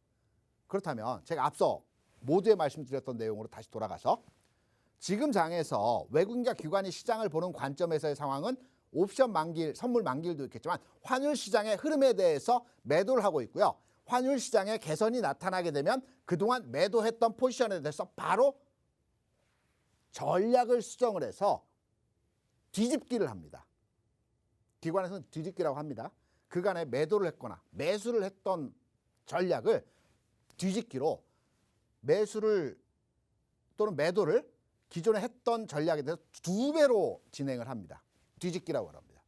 S2: 그렇다면 제가 앞서 모두에 말씀드렸던 내용으로 다시 돌아가서 지금 장에서 외국인과 기관이 시장을 보는 관점에서의 상황은 옵션 만기일, 선물 만기일도 있겠지만 환율 시장의 흐름에 대해서 매도를 하고 있고요. 환율 시장의 개선이 나타나게 되면 그동안 매도했던 포지션에 대해서 바로 전략을 수정을 해서 뒤집기를 합니다. 기관에서는 뒤집기라고 합니다. 그간에 매도를 했거나 매수를 했던 전략을 뒤집기로 매수를 또는 매도를 기존에 했던 전략에 대해서 2배로 진행을 합니다. 뒤집기라고 합니다.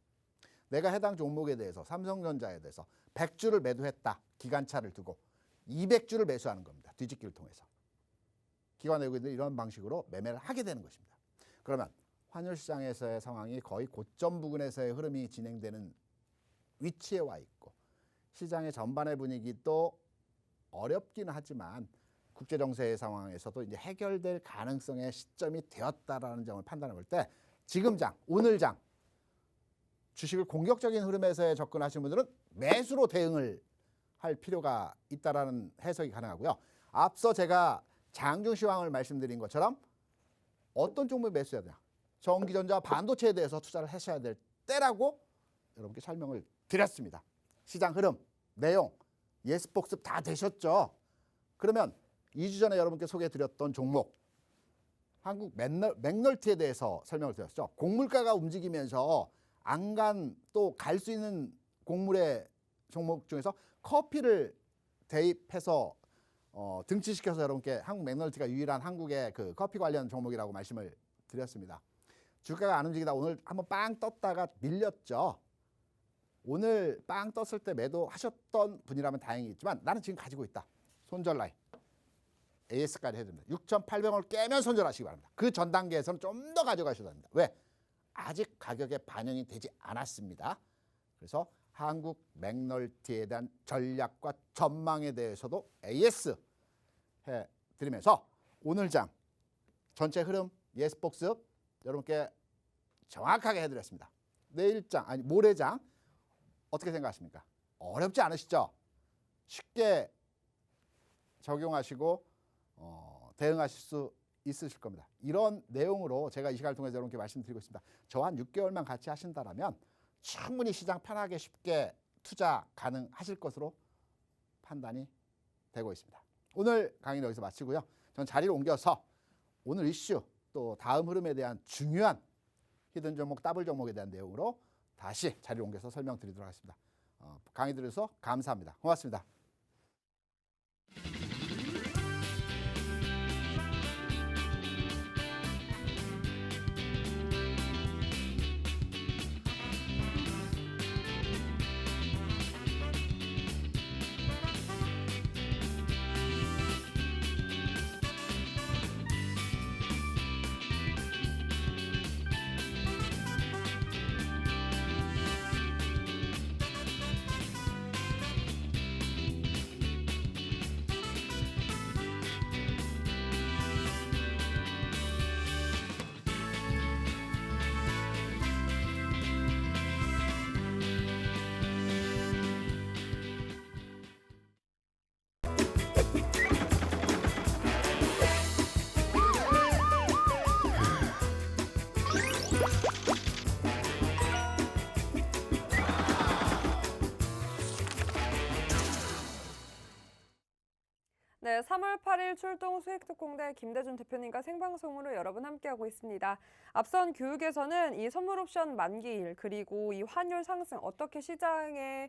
S2: 내가 해당 종목에 대해서 삼성전자에 대해서 100주를 매도했다. 기간차를 두고 200주를 매수하는 겁니다. 뒤집기를 통해서. 기관 외국인들이 이런 방식으로 매매를 하게 되는 것입니다. 그러면 환율 시장에서의 상황이 거의 고점 부근에서의 흐름이 진행되는 위치에 와 있고 시장의 전반의 분위기도 어렵기는 하지만 국제 정세의 상황에서도 이제 해결될 가능성의 시점이 되었다라는 점을 판단해 볼 때 지금 장, 오늘 장 주식을 공격적인 흐름에서 접근하시는 분들은 매수로 대응을 할 필요가 있다라는 해석이 가능하고요. 앞서 제가 장중 시황을 말씀드린 것처럼 어떤 종목에 매수해야 되냐. 전기전자 반도체에 대해서 투자를 하셔야 될 때라고 여러분께 설명을 드렸습니다. 시장 흐름, 내용, 예스 복습 다 되셨죠? 그러면 2주 전에 여러분께 소개해드렸던 종목 한국 맥널티에 대해서 설명을 드렸죠. 곡물가가 움직이면서 안간 또 갈 수 있는 곡물의 종목 중에서 커피를 대입해서 등치시켜서 여러분께 한국 맥널티가 유일한 한국의 그 커피 관련 종목이라고 말씀을 드렸습니다. 주가가 안 움직이다 오늘 한번 빵 떴다가 밀렸죠. 오늘 빵 떴을 때 매도하셨던 분이라면 다행이겠지만 나는 지금 가지고 있다. 손절 라인. AS까지 해줍니다. 6,800원을 깨면 손절하시기 바랍니다. 그 전 단계에서는 좀 더 가져가셔야 합니다. 왜? 아직 가격에 반영이 되지 않았습니다. 그래서 한국 맥널티에 대한 전략과 전망에 대해서도 AS 해드리면서 오늘 장 전체 흐름 예스 복습 여러분께 정확하게 해드렸습니다. 내일 장 아니 모레 장 어떻게 생각하십니까? 어렵지 않으시죠? 쉽게 적용하시고 대응하실 수 있으실 겁니다. 이런 내용으로 제가 이 시간을 통해서 여러분께 말씀드리고 있습니다. 저 한 6개월만 같이 하신다면 충분히 시장 편하게 쉽게 투자 가능하실 것으로 판단이 되고 있습니다. 오늘 강의는 여기서 마치고요. 전 자리를 옮겨서 오늘 이슈 또 다음 흐름에 대한 중요한 히든 종목, 더블 종목에 대한 내용으로 다시 자리를 옮겨서 설명드리도록 하겠습니다. 강의 들으셔서 감사합니다. 고맙습니다.
S1: 네, 3월 8일 출동 수익특공대 김대준 대표님과 생방송으로 여러분 함께하고 있습니다. 앞선 교육에서는 이 선물 옵션 만기일 그리고 이 환율 상승 어떻게 시장에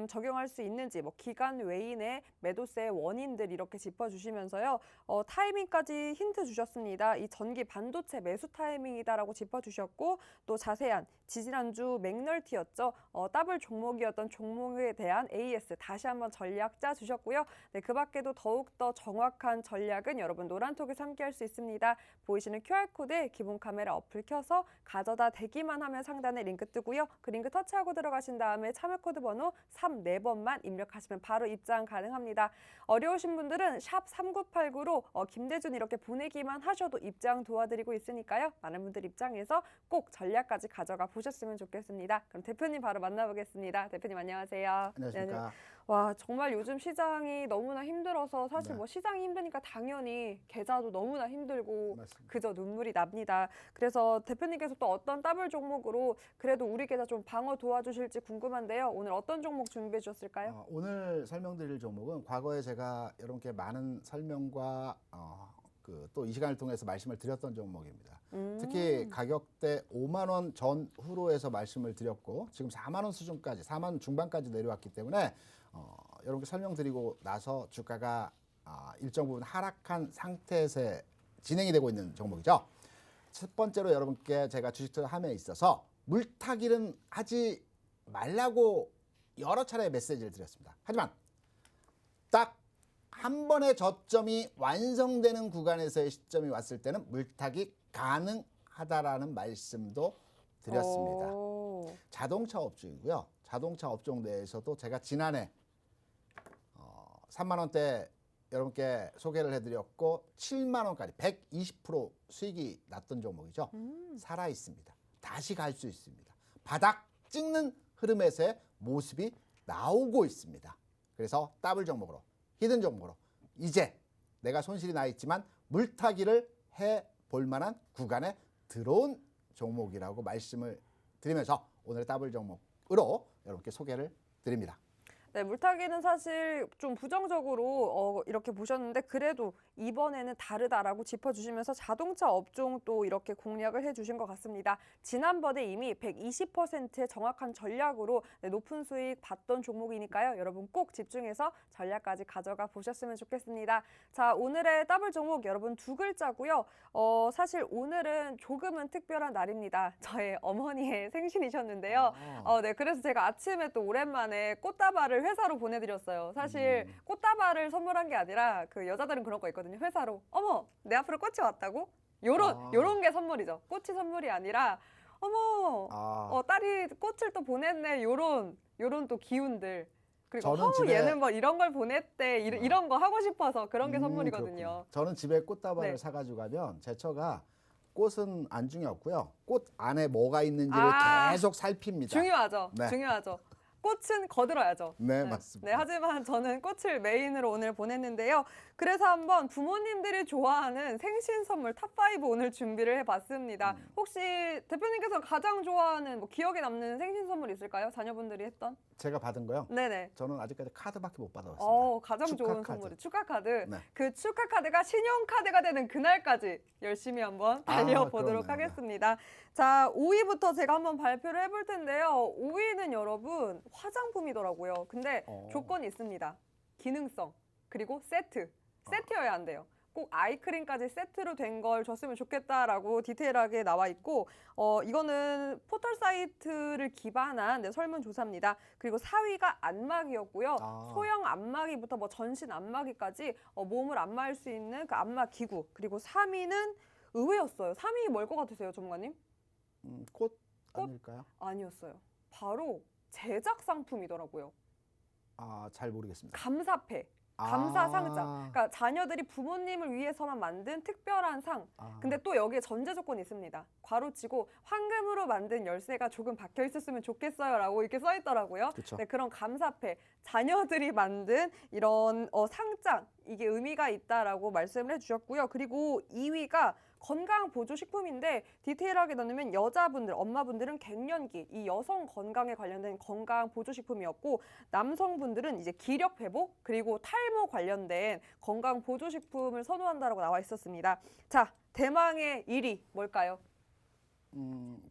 S1: 적용할 수 있는지 뭐 기간 외인의 매도세의 원인들 이렇게 짚어주시면서요. 타이밍까지 힌트 주셨습니다. 이 전기 반도체 매수 타이밍이다라고 짚어주셨고 또 자세한 지지난주 맥널티였죠. 더블 종목이었던 종목에 대한 AS 다시 한번 전략 짜주셨고요. 네, 그 밖에도 더욱더 정확한 전략은 여러분 노란톡에서 함께할 수 있습니다. 보이시는 QR코드에 기본 카메라 어플 켜서 가져다 대기만 하면 상단에 링크 뜨고요. 그 링크 터치하고 들어가신 다음에 참여 코드 번호 34번만 입력하시면 바로 입장 가능합니다. 어려우신 분들은 샵 3989로 김대준 이렇게 보내기만 하셔도 입장 도와드리고 있으니까요. 많은 분들 입장에서 꼭 전략까지 가져가 보셨으면 좋겠습니다. 그럼 대표님 바로 만나보겠습니다. 대표님 안녕하세요.
S2: 안녕하십니까.
S1: 와, 정말 요즘 시장이 너무나 힘들어서 사실
S2: 네.
S1: 뭐 시장이 힘드니까 당연히 계좌도 너무나 힘들고
S2: 맞습니다.
S1: 그저 눈물이 납니다. 그래서 대표님께서 또 어떤 더블 종목으로 그래도 우리 계좌 좀 방어 도와주실지 궁금한데요. 오늘 어떤 종목 준비해 주셨을까요?
S2: 오늘 설명드릴 종목은 과거에 제가 여러분께 많은 설명과 또 이 시간을 통해서 말씀을 드렸던 종목입니다. 특히 가격대 5만 원 전후로 해서 말씀을 드렸고 지금 4만 원 수준까지 4만 원 중반까지 내려왔기 때문에 여러분께 설명드리고 나서 주가가 일정 부분 하락한 상태에서 진행이 되고 있는 종목이죠. 첫 번째로 여러분께 제가 주식 투자함에 있어서 물타기는 하지 말라고 여러 차례 메시지를 드렸습니다. 하지만 딱 한 번의 저점이 완성되는 구간에서의 시점이 왔을 때는 물타기 가능하다라는 말씀도 드렸습니다. 자동차 업종이고요. 자동차 업종 내에서도 제가 지난해 3만 원대 여러분께 소개를 해드렸고 7만 원까지 120% 수익이 났던 종목이죠. 살아 있습니다. 다시 갈 수 있습니다. 바닥 찍는 흐름에서의 모습이 나오고 있습니다. 그래서 더블 종목으로 히든 종목으로 이제 내가 손실이 나 있지만 물타기를 해볼 만한 구간에 들어온 종목이라고 말씀을 드리면서 오늘 더블 종목으로 여러분께 소개를 드립니다.
S1: 네, 물타기는 사실 좀 부정적으로 이렇게 보셨는데 그래도 이번에는 다르다라고 짚어주시면서 자동차 업종 또 이렇게 공략을 해주신 것 같습니다. 지난번에 이미 120%의 정확한 전략으로 높은 수익 봤던 종목이니까요. 여러분 꼭 집중해서 전략까지 가져가 보셨으면 좋겠습니다. 자, 오늘의 더블 종목 여러분 두 글자고요. 사실 오늘은 조금은 특별한 날입니다. 저의 어머니의 생신이셨는데요. 네, 그래서 제가 아침에 또 오랜만에 꽃다발을 회사로 보내드렸어요. 사실 꽃다발을 선물한 게 아니라 그 여자들은 그런 거 있거든요. 회사로 어머 내 앞으로 꽃이 왔다고? 요런 게 선물이죠. 꽃이 선물이 아니라 어머 딸이 꽃을 또 보냈네. 요런 또 기운들. 그리고 얘는 뭐 이런 걸 보냈대. 이런 거 하고 싶어서 그런 게 선물이거든요.
S2: 그렇군요. 저는 집에 꽃다발을
S1: 네.
S2: 사가지고 가면 제 처가 꽃은 안중에 없고요. 꽃 안에 뭐가 있는지를 계속 살핍니다.
S1: 중요하죠.
S2: 네.
S1: 중요하죠. 꽃은 거들어야죠.
S2: 네, 맞습니다.
S1: 네, 하지만 저는 꽃을 메인으로 오늘 보냈는데요. 그래서 한번 부모님들이 좋아하는 생신 선물 탑5 오늘 준비를 해봤습니다. 혹시 대표님께서 가장 좋아하는 뭐 기억에 남는 생신 선물 있을까요? 자녀분들이 했던?
S2: 제가 받은 거요?
S1: 네네.
S2: 저는 아직까지 카드밖에 못 받아봤습니다.
S1: 가장
S2: 축하
S1: 좋은
S2: 카드.
S1: 선물이 축하 카드.
S2: 네.
S1: 그 축하 카드가 신용 카드가 되는 그날까지 열심히 한번 달려보도록
S2: 그럼요.
S1: 하겠습니다. 자, 5위부터 제가 한번 발표를 해볼 텐데요. 5위는 여러분 화장품이더라고요. 근데 조건이 있습니다. 기능성 그리고 세트여야 한대요. 꼭 아이크림까지 세트로 된 걸 줬으면 좋겠다라고 디테일하게 나와 있고 이거는 포털 사이트를 기반한 설문조사입니다. 그리고 4위가 안마기였고요. 소형 안마기부터 뭐 전신 안마기까지 몸을 안마할 수 있는 그 안마 기구. 그리고 3위는 의외였어요. 3위 뭘 것 같으세요, 전문가님?
S2: 꽃 아닐까요?
S1: 아니었어요. 바로 제작 상품이더라고요.
S2: 잘 모르겠습니다.
S1: 감사패. 감사 상장. 그러니까 자녀들이 부모님을 위해서만 만든 특별한 상. 근데 또 여기에 전제 조건이 있습니다. 괄호치고 황금으로 만든 열쇠가 조금 박혀 있었으면 좋겠어요라고 이렇게 써 있더라고요. 네, 그런 감사패. 자녀들이 만든 이런 상장. 이게 의미가 있다라고 말씀을 해주셨고요. 그리고 2위가 건강 보조 식품인데 디테일하게 나누면 여자분들, 엄마분들은 갱년기, 이 여성 건강에 관련된 건강 보조 식품이었고 남성분들은 이제 기력 회복 그리고 탈모 관련된 건강 보조 식품을 선호한다라고 나와 있었습니다. 자, 대망의 1위 뭘까요?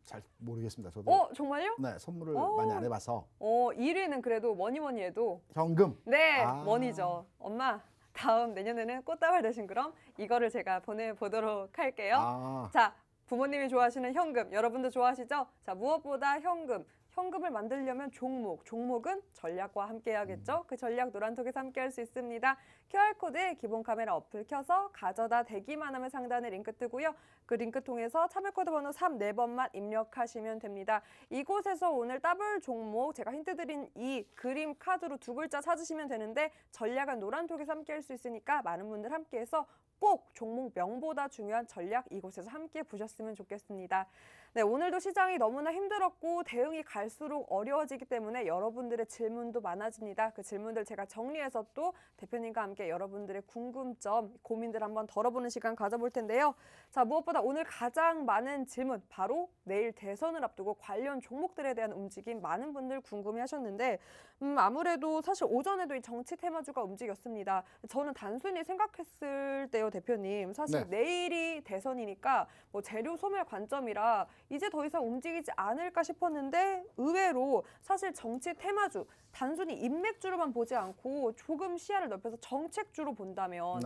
S2: 잘 모르겠습니다. 저도
S1: 정말요?
S2: 네, 선물을 많이 안 해봐서
S1: 1위는 그래도 뭐니 해도
S2: 현금.
S1: 네, 원이죠. 엄마, 다음 내년에는 꽃다발 대신 그럼 이거를 제가 보내보도록 할게요. 자, 부모님이 좋아하시는 현금, 여러분도 좋아하시죠? 자, 무엇보다 현금을 만들려면 종목은 전략과 함께 해야겠죠? 그 전략 노란톡에서 함께 할 수 있습니다. QR코드에 기본 카메라 어플 켜서 가져다 대기만 하면 상단에 링크 뜨고요. 그 링크 통해서 참여코드 번호 4번만 입력하시면 됩니다. 이곳에서 오늘 더블 종목, 제가 힌트 드린 이 그림 카드로 2글자 찾으시면 되는데 전략은 노란톡에서 함께 할 수 있으니까 많은 분들 함께해서 꼭 종목명보다 중요한 전략 이곳에서 함께 보셨으면 좋겠습니다. 네, 오늘도 시장이 너무나 힘들었고 대응이 갈수록 어려워지기 때문에 여러분들의 질문도 많아집니다. 그 질문들 제가 정리해서 또 대표님과 함께 여러분들의 궁금점, 고민들 한번 덜어보는 시간 가져볼 텐데요. 자, 무엇보다 오늘 가장 많은 질문, 바로 내일 대선을 앞두고 관련 종목들에 대한 움직임 많은 분들 궁금해하셨는데 아무래도 사실 오전에도 이 정치 테마주가 움직였습니다. 저는 단순히 생각했을 때요, 대표님. 사실 내일이 대선이니까 뭐 재료 소멸 관점이라 이제 더 이상 움직이지 않을까 싶었는데 의외로 사실 정치 테마주, 단순히 인맥주로만 보지 않고 조금 시야를 넓혀서 정책주로 본다면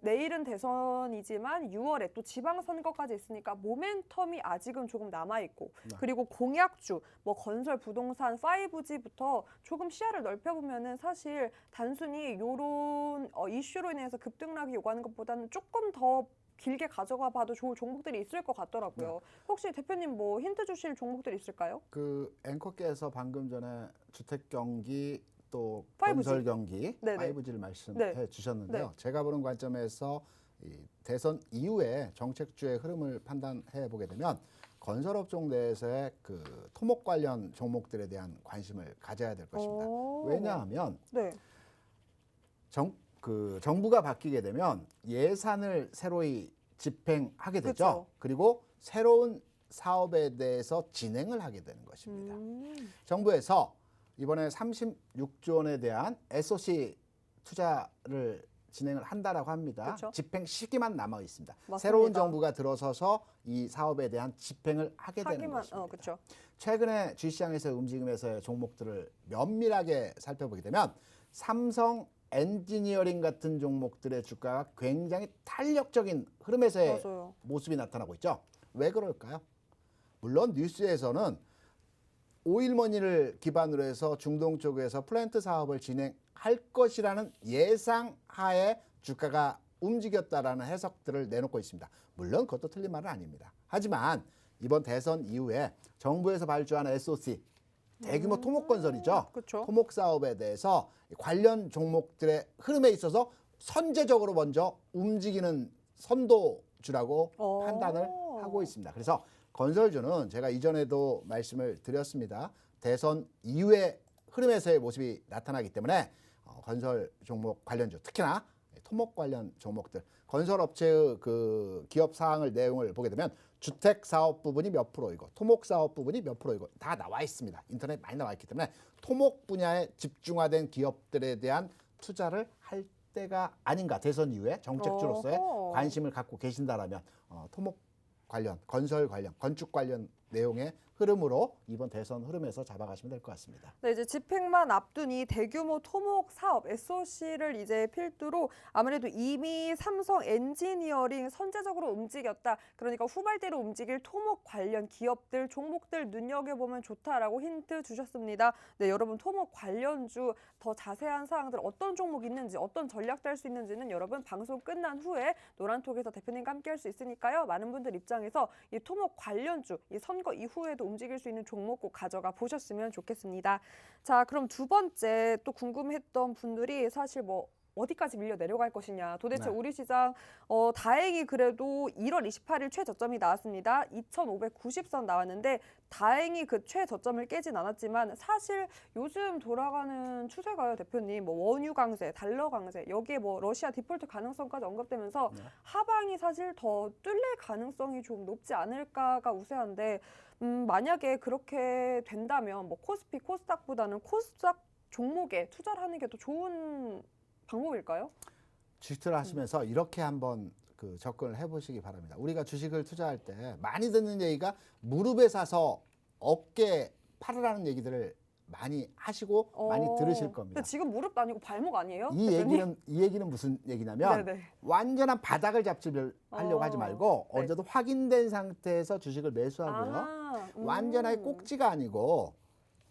S1: 내일은 대선이지만 6월에 또 지방선거까지 있으니까 모멘텀이 아직은 조금 남아있고 그리고 공약주, 뭐 건설, 부동산, 5G부터 조금 시야를 넓혀보면은 사실 단순히 이런 이슈로 인해서 급등락이 요구하는 것보다는 조금 더 길게 가져가 봐도 좋을 종목들이 있을 것 같더라고요. 혹시 대표님 뭐 힌트 주실 종목들 있을까요?
S2: 그 앵커께서 방금 전에 주택 경기 또
S1: 5G.
S2: 건설 경기 5G를 말씀해 주셨는데요. 제가 보는 관점에서 이 대선 이후에 정책주의 흐름을 판단해 보게 되면 건설업종 내에서의 그 토목 관련 종목들에 대한 관심을 가져야 될 것입니다. 왜냐하면 정부가 바뀌게 되면 예산을 새로이 집행하게 되죠. 그리고 새로운 사업에 대해서 진행을 하게 되는 것입니다. 정부에서 이번에 36조 원에 대한 SOC 투자를 진행을 한다라고 합니다. 집행 시기만 남아 있습니다. 새로운 정부가 들어서서 이 사업에 대한 집행을 하게 되는 것입니다. 최근에 주식시장에서 움직임에서의 종목들을 면밀하게 살펴보게 되면 삼성 엔지니어링 같은 종목들의 주가가 굉장히 탄력적인 흐름에서의 모습이 나타나고 있죠. 왜 그럴까요? 물론 뉴스에서는 오일머니를 기반으로 해서 중동 쪽에서 플랜트 사업을 진행할 것이라는 예상하에 주가가 움직였다라는 해석들을 내놓고 있습니다. 물론 그것도 틀린 말은 아닙니다. 하지만 이번 대선 이후에 정부에서 발주하는 SOC, 대규모 토목건설이죠. 토목 사업에 대해서 관련 종목들의 흐름에 있어서 선제적으로 먼저 움직이는 선도주라고 판단을 하고 있습니다. 그래서 건설주는 제가 이전에도 말씀을 드렸습니다. 대선 이후의 흐름에서의 모습이 나타나기 때문에 건설 종목 관련주, 특히나 토목 관련 종목들, 건설업체의 그 기업 사항을 내용을 보게 되면 주택 사업 부분이 몇 프로이고 토목 사업 부분이 몇 프로이고 다 나와 있습니다. 인터넷 많이 나와 있기 때문에 토목 분야에 집중화된 기업들에 대한 투자를 할 때가 아닌가. 대선 이후에 정책주로서의 관심을 갖고 계신다라면 토목 관련, 건설 관련, 건축 관련 내용의 흐름으로 이번 대선 흐름에서 잡아가시면 될 것 같습니다.
S1: 네, 이제 집행만 앞둔 이 대규모 토목 사업 SOC를 이제 필두로 아무래도 이미 삼성 엔지니어링 선제적으로 움직였다. 그러니까 후발대로 움직일 토목 관련 기업들, 종목들 눈여겨보면 좋다라고 힌트 주셨습니다. 네, 여러분 토목 관련주 더 자세한 사항들 어떤 종목 있는지, 어떤 전략 짤 수 있는지는 여러분 방송 끝난 후에 노란톡에서 대표님과 함께 할 수 있으니까요. 많은 분들 입장에서 이 토목 관련주, 이 선거 이후에도 움직일 수 있는 종목 꼭 가져가 보셨으면 좋겠습니다. 자, 그럼 두 번째 또 궁금했던 분들이 사실 뭐 어디까지 밀려 내려갈 것이냐. 도대체
S2: 네.
S1: 우리 시장 다행히 그래도 1월 28일 최저점이 나왔습니다. 2,590선 나왔는데 다행히 그 최저점을 깨진 않았지만 사실 요즘 돌아가는 추세가요, 대표님. 뭐 원유 강세, 달러 강세, 여기에 뭐 러시아 디폴트 가능성까지 언급되면서
S2: 네.
S1: 하방이 사실 더 뚫릴 가능성이 좀 높지 않을까가 우세한데 만약에 그렇게 된다면 뭐 코스피, 코스닥보다는 코스닥 종목에 투자를 하는 게 더 좋은 방법일까요?
S2: 주식을 하시면서 이렇게 한번 그 접근을 해보시기 바랍니다. 우리가 주식을 투자할 때 많이 듣는 얘기가 무릎에 사서 어깨 팔으라는 얘기들을 많이 하시고 많이 들으실 겁니다.
S1: 근데 지금 무릎 아니고 발목 아니에요?
S2: 이 얘기는 무슨 얘기냐면
S1: 네네.
S2: 완전한 바닥을 잡지를 하려고 하지 말고
S1: 네.
S2: 어느 정도 확인된 상태에서 주식을 매수하고요. 완전하게 꼭지가 아니고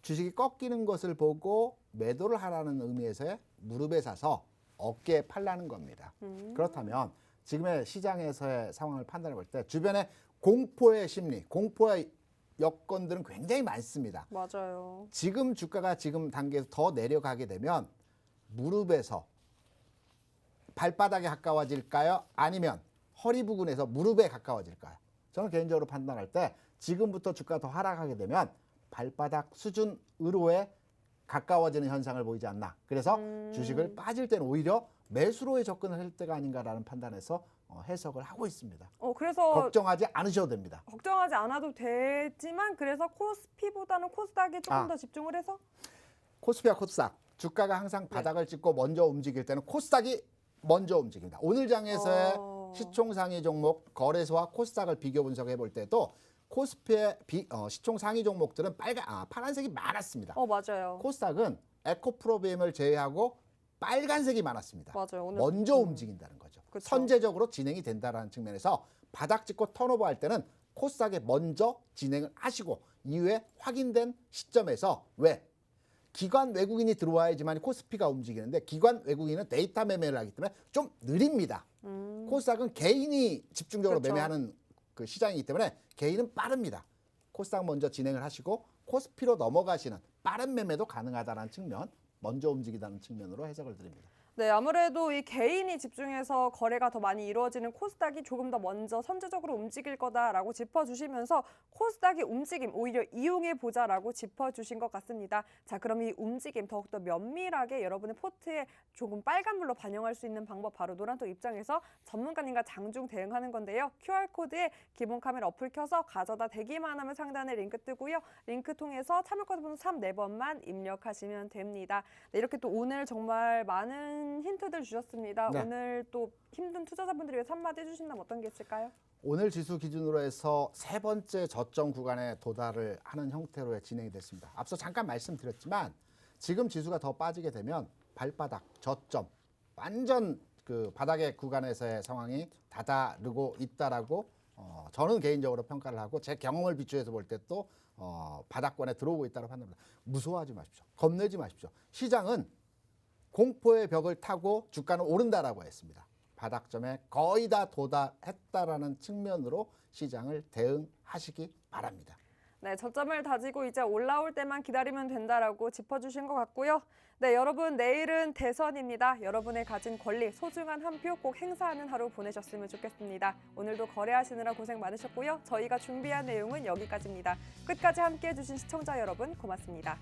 S2: 주식이 꺾이는 것을 보고 매도를 하라는 의미에서의 무릎에 사서 어깨에 팔라는 겁니다. 그렇다면 지금의 시장에서의 상황을 판단해 볼 때 주변에 공포의 심리, 공포의 여건들은 굉장히 많습니다.
S1: 맞아요.
S2: 지금 주가가 지금 단계에서 더 내려가게 되면 무릎에서 발바닥에 가까워질까요? 아니면 허리 부근에서 무릎에 가까워질까요? 저는 개인적으로 판단할 때 지금부터 주가가 더 하락하게 되면 발바닥 수준으로의 가까워지는 현상을 보이지 않나. 그래서 주식을 빠질 때는 오히려 매수로의 접근을 할 때가 아닌가라는 판단에서 해석을 하고 있습니다.
S1: 그래서
S2: 걱정하지 않으셔도 됩니다.
S1: 걱정하지 않아도 되지만 그래서 코스피보다는 코스닥에 조금 더 집중을 해서
S2: 코스피와 코스닥 주가가 항상 바닥을 찍고 먼저 움직일 때는 코스닥이 먼저 움직입니다. 오늘 장에서의 시총 상위 종목 거래소와 코스닥을 비교 분석해 볼 때도 코스피의 시총 상위 종목들은 파란색이 많았습니다.
S1: 맞아요.
S2: 코스닥은 에코프로비엠을 제외하고 빨간색이 많았습니다.
S1: 맞아요. 오늘
S2: 먼저 움직인다는 거죠.
S1: 그쵸.
S2: 선제적으로 진행이 된다는 측면에서 바닥 찍고 턴오버 할 때는 코스닥에 먼저 진행을 하시고 이후에 확인된 시점에서 왜? 기관 외국인이 들어와야지만 코스피가 움직이는데 기관 외국인은 데이터 매매를 하기 때문에 좀 느립니다. 코스닥은 개인이 집중적으로
S1: 그렇죠.
S2: 매매하는 그 시장이기 때문에 개인은 빠릅니다. 코스닥 먼저 진행을 하시고 코스피로 넘어가시는 빠른 매매도 가능하다는 측면, 먼저 움직이다는 측면으로 해석을 드립니다.
S1: 네, 아무래도 이 개인이 집중해서 거래가 더 많이 이루어지는 코스닥이 조금 더 먼저 선제적으로 움직일 거다라고 짚어주시면서 코스닥의 움직임 오히려 이용해보자라고 짚어주신 것 같습니다. 자, 그럼 이 움직임 더욱더 면밀하게 여러분의 포트에 조금 빨간불로 반영할 수 있는 방법 바로 노란톡 입장에서 전문가님과 장중 대응하는 건데요. QR코드에 기본 카메라 어플 켜서 가져다 대기만 하면 상단에 링크 뜨고요. 링크 통해서 참여 코드 번호 4번만 입력하시면 됩니다. 네, 이렇게 또 오늘 정말 많은 힌트들 주셨습니다.
S2: 네.
S1: 오늘 또 힘든 투자자분들을 위해서 한마디 해주신다면 어떤 게 있을까요?
S2: 오늘 지수 기준으로 해서 세 번째 저점 구간에 도달을 하는 형태로 진행이 됐습니다. 앞서 잠깐 말씀드렸지만 지금 지수가 더 빠지게 되면 발바닥, 저점, 완전 그 바닥의 구간에서의 상황이 다다르고 있다라고 저는 개인적으로 평가를 하고 제 경험을 비추해서 볼 때 또 바닥권에 들어오고 있다고 판단합니다. 무서워하지 마십시오. 겁내지 마십시오. 시장은 공포의 벽을 타고 주가는 오른다라고 했습니다. 바닥점에 거의 다 도달했다라는 측면으로 시장을 대응하시기 바랍니다.
S1: 네, 저점을 다지고 이제 올라올 때만 기다리면 된다라고 짚어주신 것 같고요. 네, 여러분 내일은 대선입니다. 여러분의 가진 권리, 소중한 한 표 꼭 행사하는 하루 보내셨으면 좋겠습니다. 오늘도 거래하시느라 고생 많으셨고요. 저희가 준비한 내용은 여기까지입니다. 끝까지 함께해 주신 시청자 여러분 고맙습니다.